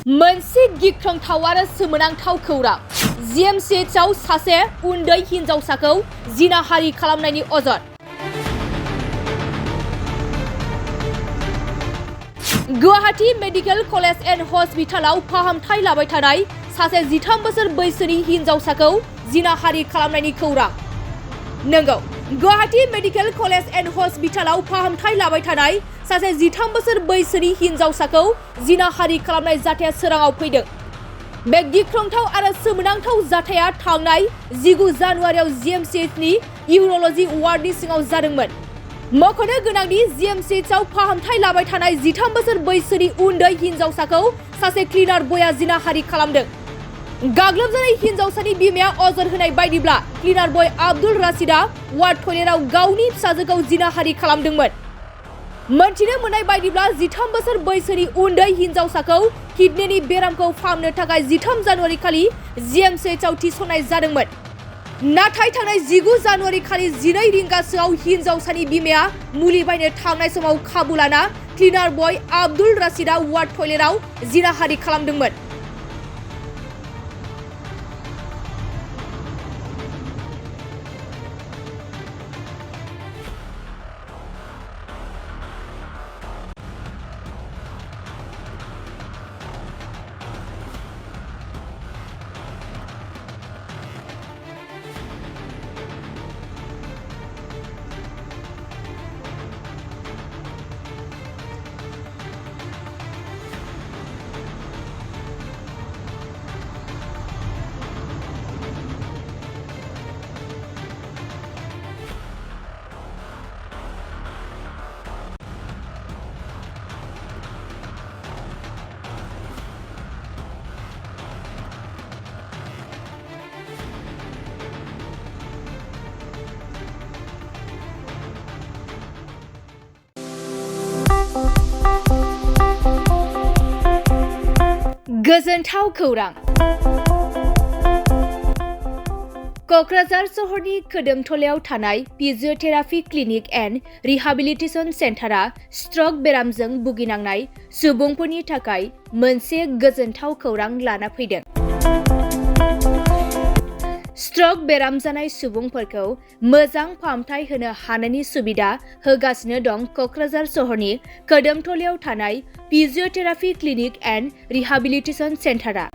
मोनसे गिख्रंथाव आरो सोमोनांथाव खौरां GMCHआव सासे उन्दै हिनजावसाखौ जिनाहारि खालामनायनि अजद। गुवाहाटी मेडिकेल कलेज एन्ड हस्पिटालाव फाहामथाय लाबाय थानाय सासे 13 बोसोर बैसोनि हिनजावसाखौ जिनाहारि खालामनायनि खौरां। नंगौ, गुवाहाटी मेडिकेल कलेज एन्ड हस्पिटालाव फाहामथाय लाबाय थानाय सासे 13 बोसोर बैसोनि हिनजावसाखौ जिनाहारि खालामनाय जाथाया सोराङाव फैदों। बे गिख्रंथाव आरो सोमोनांथाव जाथाया थांनाय 19 जानुवारियाव GMCHनि इउर'ल'जि वार्डनि सिङाव जादोंमोन। मख'नो गोनांदि GMCHआव फाहामथाय लाबाय थानाय 13 बोसोर बैसोनि उन्दै हिनजावसाखौ सासे क्लिनार बयआ जिनाहारि खालामदों। गाग्लोबजानाय हिनजावसानि बिमाया अजद होनाय बायदिब्ला क्लिनार बय आब्दुल राशिदआ वार्ड टयलेटआव गावनि फिसाजोखौ जिनाहारि खालामदोंमोन। मोनथिनो मोननाय बायदिब्ला 13 बोसोर बैसोनि उन्दै हिनजावसाखौ किडनिनि बेरामखौ फाहामनो थाखाय 13 जानुवारि खालि GMCHआव थिसननाय जादोंमन। नाथाय थांनाय 19 जानुवारि खालि 12 रिंगासोआव हिनजावसानि बिमाया मुलि बायनो थांनाय समाव खाबु लाना क्लिनार बय आब्दुल राशिदआ वार्ड टयलेटआव जिनाहारि खालामदोंमोन। गोजोनथाव खौरां। क'क्राझार सहरनि खोदोमथलायाव थानाय physiotherapy clinic and rehabilitation सेन्टारा struck बेरामजों भुगिनांनाय सुबुंफोरनि थाखाय मोनसे गोजोनथाव खौरां लाना फैदों। स्ट्रक बेराम जानाय सुबुंफोरखौ मोजां फाहामथाय होनो हानायनि सुबिदा होगासिनो दं क'क्राझार सहरनि खोदोमथलायाव थानाय फिजियोथेरापि क्लिनिक एन्ड रिहाबिलिटेसन सेन्टारा।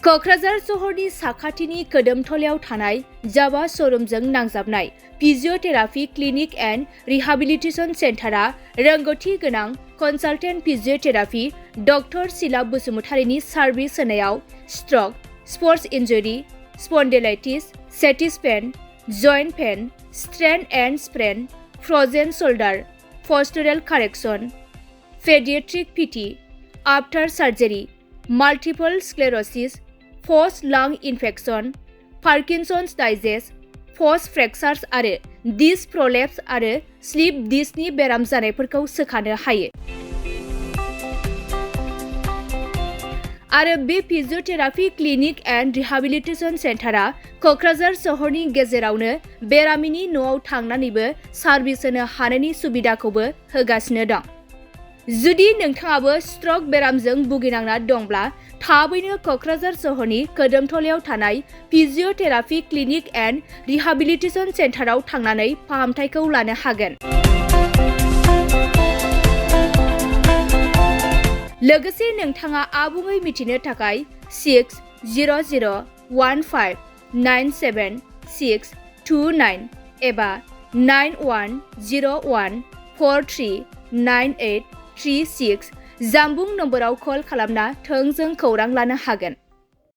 क'क्राझार सहरनि साखाथिनि खोदोमथलायाव थानाय जावा श'रुमजों नांजाबनाय फिजियोथेरापि क्लिनिक एन्ड रिहाबिलिटेसन सेन्टारा रोंगौथि गोनां कनसालटेन्ट फिजियोथेरापि डक्टर सिला बसुमतारीनि सार्भिस होनायाव stroke, sports injury, spondylitis, sciatic pain, joint pain, strain and sprain, frozen shoulder, postural correction, paediatric PT, after surgery, multiple sclerosis, post lung infection, Parkinson's disease, post fractures आरो disc प्रलेप्स आरो slip डिस्कनि बेराम जानायफोरखौ सोखानो हायो। आरो बे फिजियोथेरापि clinic and rehabilitation सेन्टारा क'क्राझार सहरनि गेजेरावनो बेरामिनि न'आव थांनानैबो सार्भिस होनो हानायनि सुबिदाखौबो होगासिनो दं। जुदि नोंथाङाबो स्ट्रक बेरामजों भुगिनांना दंब्ला थाबैनो क'क्राझार सहरनि खोदोमथलायाव थानाय फिजियोथेरापि क्लिनिक एन्ड रिहाबिलिटेसन सेन्टाराव थांनानै फाहामथायखौ लानो हागोन। लोगोसे नोंथाङा आबुङै मिथिनो थाखाय 6001597629 एबा 9101439836 जानबुं नम्बराव कल खालामना थोंजों खौरां लानो हागोन।